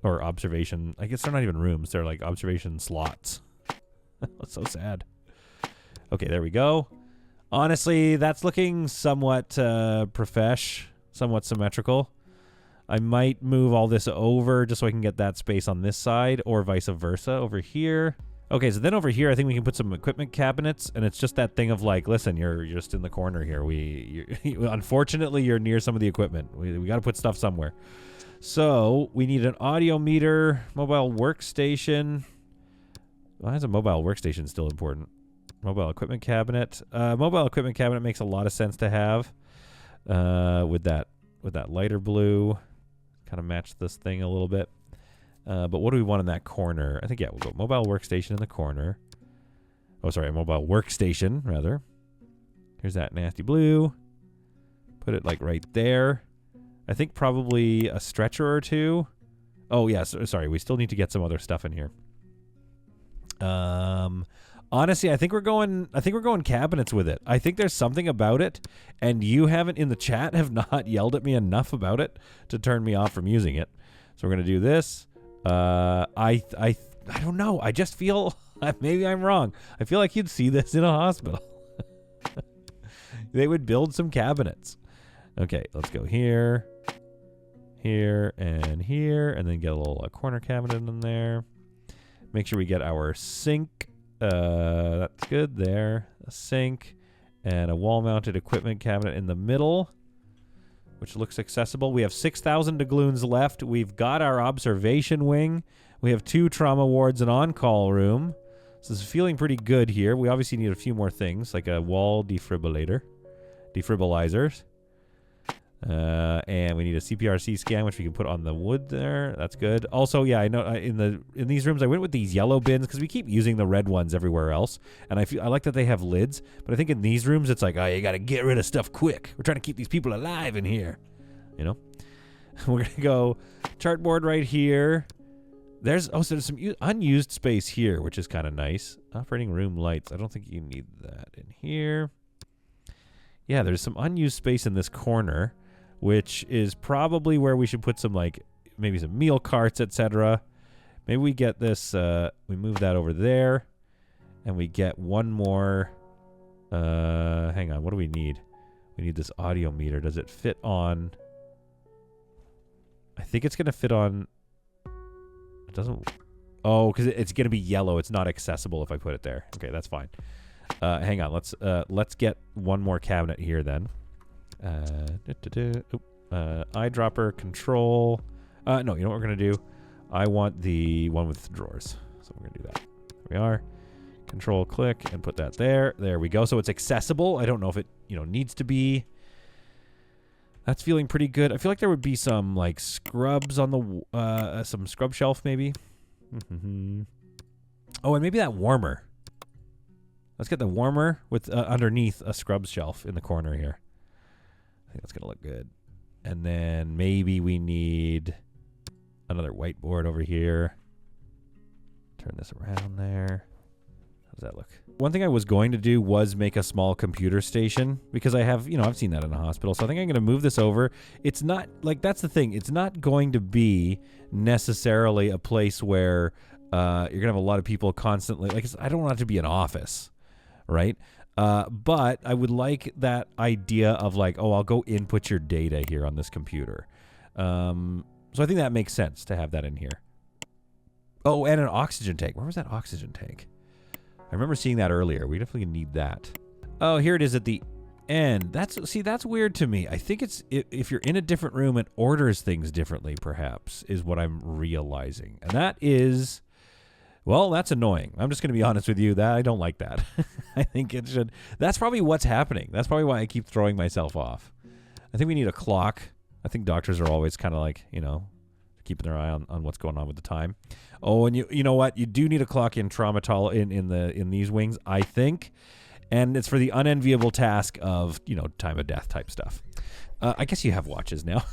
Or observation... I guess they're not even rooms. They're like observation slots. That's so sad. Okay, there we go. Honestly, that's looking somewhat profesh, somewhat symmetrical. I might move all this over just so I can get that space on this side, or vice versa over here. Okay, so then over here, I think we can put some equipment cabinets, and it's just that thing of like, listen, you're just in the corner here. Unfortunately, you're near some of the equipment. We got to put stuff somewhere. So we need an audio meter, mobile workstation. Why is a mobile workstation still important? Mobile equipment cabinet. Mobile equipment cabinet makes a lot of sense to have with that lighter blue. Kind of match this thing a little bit. But what do we want in that corner? I think, yeah, we'll go mobile workstation in the corner. Oh, sorry, mobile workstation, rather. Here's that nasty blue. Put it, like, right there. I think probably a stretcher or two. Oh, yeah, sorry, we still need to get some other stuff in here. Honestly, I think we're going cabinets with it. I think there's something about it, and you haven't in the chat have not yelled at me enough about it to turn me off from using it. So we're gonna do this. I don't know. I just feel maybe I'm wrong. I feel like you'd see this in a hospital. They would build some cabinets. Okay, let's go here, here, and then get a little corner cabinet in there. Make sure we get our sink. That's good there. A sink and a wall-mounted equipment cabinet in the middle, which looks accessible. We have 6,000 doubloons left. We've got our observation wing. We have 2 trauma wards and on-call room. So this is feeling pretty good here. We obviously need a few more things, like a wall defibrillizers. And we need a CPRC scan, which we can put on the wood there. That's good. Also, yeah, I know in these rooms I went with these yellow bins because we keep using the red ones everywhere else, and I like that they have lids. But I think in these rooms it's like, oh, you got to get rid of stuff quick. We're trying to keep these people alive in here, you know. We're gonna go chartboard right here. So there's some unused space here, which is kind of nice. Operating room lights. I don't think you need that in here. Yeah, there's some unused space in this corner, which is probably where we should put some, like, maybe some meal carts, etc. Maybe we get this, we move that over there, and we get one more, hang on, what do we need? We need this audio meter. Does it fit on, I think it's going to fit on, it doesn't, oh, because it's going to be yellow. It's not accessible if I put it there. Okay, that's fine. Hang on, let's get one more cabinet here then. Eyedropper control. No, you know what we're going to do? I want the one with drawers. So we're going to do that. There we are. Control click and put that there. There we go. So it's accessible. I don't know if it, needs to be. That's feeling pretty good. I feel like there would be some like scrubs on the some scrub shelf maybe. Oh, and maybe that warmer. Let's get the warmer with underneath a scrub shelf in the corner here. I think that's gonna look good. And then maybe we need another whiteboard over here. Turn this around there. How does that look? One thing I was going to do was make a small computer station because I have, I've seen that in a hospital. So I think I'm going to move this over. It's not, like, that's the thing. It's not going to be necessarily a place where you're going to have a lot of people constantly, like, I don't want it to be an office, right? But I would like that idea of like, oh, I'll go input your data here on this computer. So I think that makes sense to have that in here. Oh, and an oxygen tank. Where was that oxygen tank? I remember seeing that earlier. We definitely need that. Oh, here it is at the end. That's weird to me. I think it's if you're in a different room, it orders things differently, perhaps, is what I'm realizing. And that is, well, that's annoying. I'm just going to be honest with you. That I don't like that. I think it should. That's probably what's happening. That's probably why I keep throwing myself off. I think we need a clock. I think doctors are always kind of like, keeping their eye on what's going on with the time. Oh, and you know what? You do need a clock in in these wings, I think. And it's for the unenviable task of, time of death type stuff. I guess you have watches now.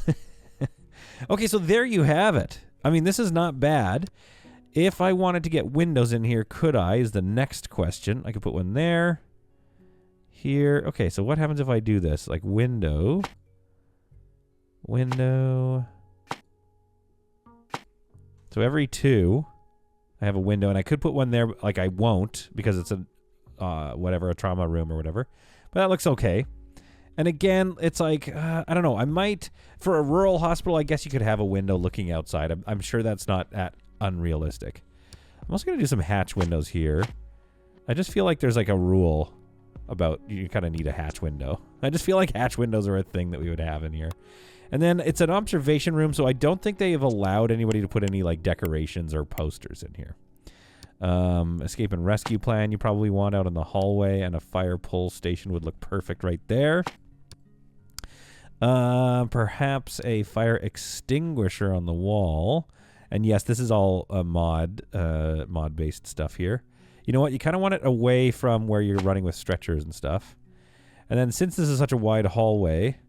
Okay, so there you have it. I mean, this is not bad. If I wanted to get windows in here, could I? Is the next question. I could put one there. Here. Okay, so what happens if I do this? Like window. So every 2, I have a window, and I could put one there, like I won't, because it's a trauma room or whatever. But that looks okay. And again, it's like, I don't know, I might, for a rural hospital, I guess you could have a window looking outside. I'm sure that's not that unrealistic. I'm also going to do some hatch windows here. I just feel like there's like a rule about you kind of need a hatch window. I just feel like hatch windows are a thing that we would have in here. And then it's an observation room, so I don't think they have allowed anybody to put any like decorations or posters in here. Escape and rescue plan you probably want out in the hallway, and a fire pull station would look perfect right there. Perhaps a fire extinguisher on the wall. And yes, this is all mod-based stuff here. You know what? You kind of want it away from where you're running with stretchers and stuff. And then since this is such a wide hallway,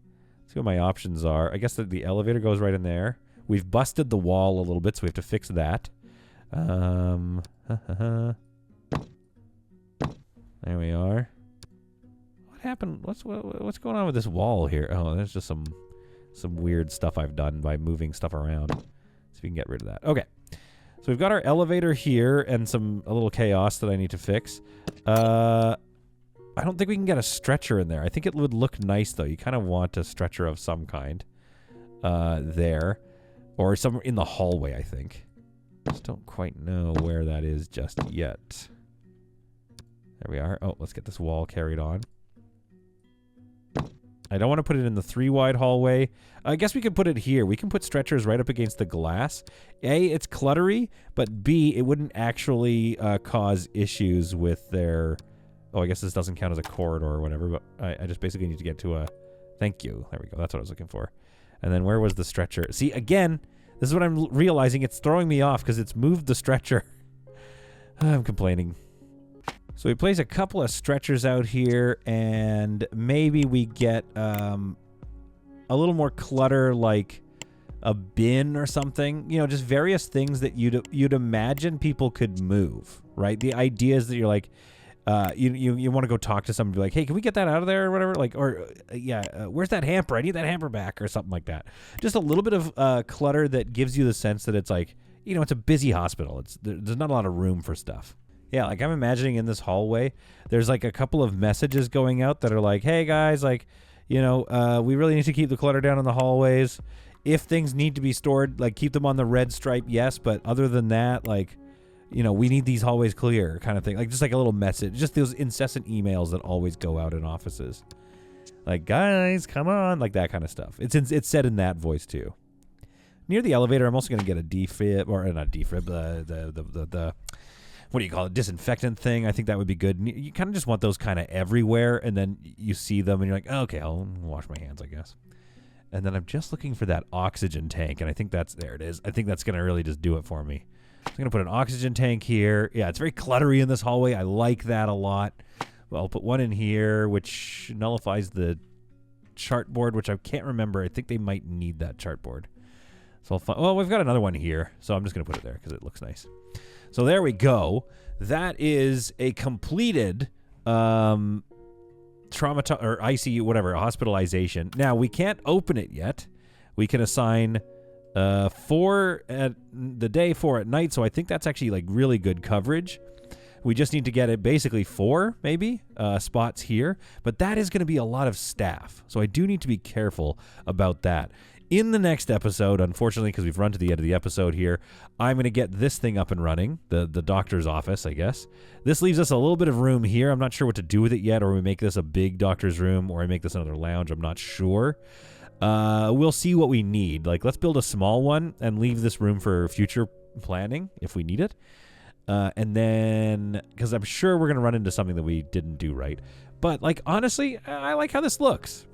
see what my options are. I guess that the elevator goes right in there. We've busted the wall a little bit, so we have to fix that. There we are. What happened? What's going on with this wall here? Oh, there's just some weird stuff I've done by moving stuff around. See if we can get rid of that. Okay. So we've got our elevator here and a little chaos that I need to fix. I don't think we can get a stretcher in there. I think it would look nice, though. You kind of want a stretcher of some kind there. Or somewhere in the hallway, I think. Just don't quite know where that is just yet. There we are. Oh, let's get this wall carried on. I don't want to put it in the 3-wide hallway. I guess we could put it here. We can put stretchers right up against the glass. A, it's cluttery, but B, it wouldn't actually cause issues with their... Oh, I guess this doesn't count as a corridor or whatever, but I just basically need to get to a... Thank you. There we go. That's what I was looking for. And then where was the stretcher? See, again, this is what I'm realizing. It's throwing me off because it's moved the stretcher. I'm complaining. So we place a couple of stretchers out here, and maybe we get a little more clutter, like a bin or something. Just various things that you'd imagine people could move, right? The idea is that you're like, you want to go talk to someone and be like, hey, can we get that out of there or whatever? Like, or where's that hamper? I need that hamper back or something like that. Just a little bit of clutter that gives you the sense that it's like, it's a busy hospital. There's not a lot of room for stuff. Yeah, like I'm imagining in this hallway, there's like a couple of messages going out that are like, hey guys, like, we really need to keep the clutter down in the hallways. If things need to be stored, like keep them on the red stripe, yes. But other than that, like, we need these hallways clear kind of thing. Like just like a little message, just those incessant emails that always go out in offices. Like, guys, come on, like that kind of stuff. It's said in that voice too. Near the elevator, I'm also going to get a defib, or not defib, the what do you call it, disinfectant thing. I think that would be good. You kind of just want those kind of everywhere, and then you see them and you're like, oh, okay, I'll wash my hands, I guess. And then I'm just looking for that oxygen tank, and I think there it is. I think that's going to really just do it for me. I'm going to put an oxygen tank here. Yeah, it's very cluttery in this hallway. I like that a lot. Well, I'll put one in here, which nullifies the chartboard, which I can't remember. I think they might need that chartboard. So well, we've got another one here, so I'm just going to put it there because it looks nice. So there we go. That is a completed trauma or ICU, whatever, hospitalization. Now, we can't open it yet. We can assign 4 at the day, 4 at night, so I think that's actually like really good coverage. We just need to get it basically 4 maybe spots here, but that is going to be a lot of staff, so I do need to be careful about that. In the next episode, unfortunately, because we've run to the end of the episode here, I'm going to get this thing up and running, the doctor's office, I guess. This leaves us a little bit of room here. I'm not sure what to do with it yet, or we make this a big doctor's room, or I make this another lounge. I'm not sure. We'll see what we need. Like, let's build a small one and leave this room for future planning if we need it. And then, because I'm sure we're going to run into something that we didn't do right. But, like, honestly, I like how this looks.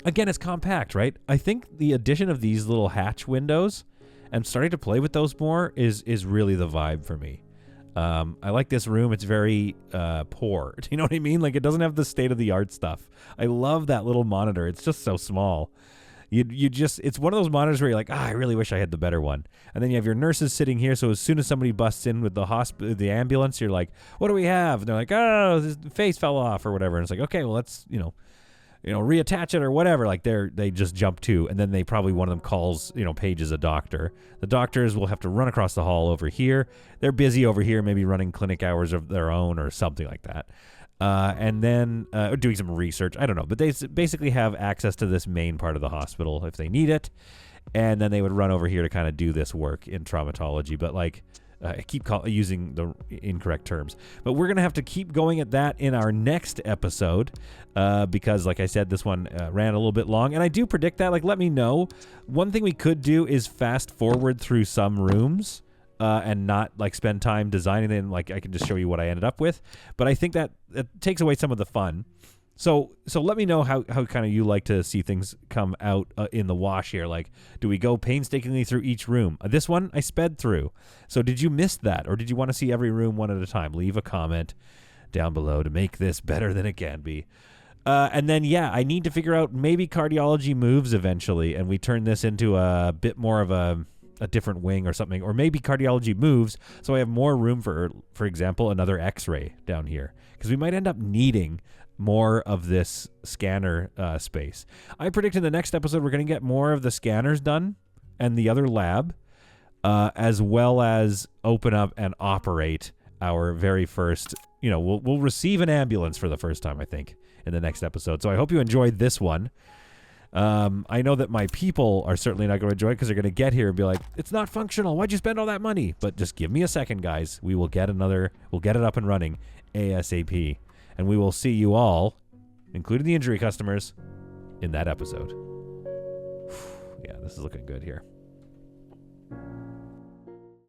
Again, it's compact, right? I think the addition of these little hatch windows and starting to play with those more is really the vibe for me. I like this room. It's very poor. Do you know what I mean? Like, it doesn't have the state-of-the-art stuff. I love that little monitor. It's just so small. It's one of those monitors where you're like, I really wish I had the better one. And then you have your nurses sitting here, so as soon as somebody busts in with the ambulance, you're like, what do we have? And they're like, oh, his face fell off or whatever. And it's like, okay, well, let's, reattach it or whatever. Like they just jump to, and then one of them calls, pages a doctor. The doctors will have to run across the hall over here. They're busy over here, maybe running clinic hours of their own or something like that. And then doing some research. I don't know, but they basically have access to this main part of the hospital if they need it. And then they would run over here to kind of do this work in traumatology. But I keep using the incorrect terms. But we're going to have to keep going at that in our next episode because, like I said, this one ran a little bit long. And I do predict that. Like, let me know. One thing we could do is fast forward through some rooms and not, spend time designing them. Like, I can just show you what I ended up with. But I think that it takes away some of the fun. So let me know how kind of you like to see things come out in the wash here. Like, do we go painstakingly through each room? This one I sped through. So did you miss that? Or did you want to see every room one at a time? Leave a comment down below to make this better than it can be. And then, I need to figure out maybe cardiology moves eventually, and we turn this into a bit more of a different wing or something. Or maybe cardiology moves, so I have more room for example, another x-ray down here. Because we might end up needing more of this scanner space. I predict in the next episode we're going to get more of the scanners done and the other lab, as well as open up and operate our very first, we'll receive an ambulance for the first time, I think, in the next episode. So I hope you enjoyed this one. I know that my people are certainly not going to enjoy it because they're going to get here and be like, it's not functional. Why'd you spend all that money? But just give me a second, guys. We'll get it up and running ASAP. And we will see you all, including the injury customers, in that episode. Yeah, this is looking good here.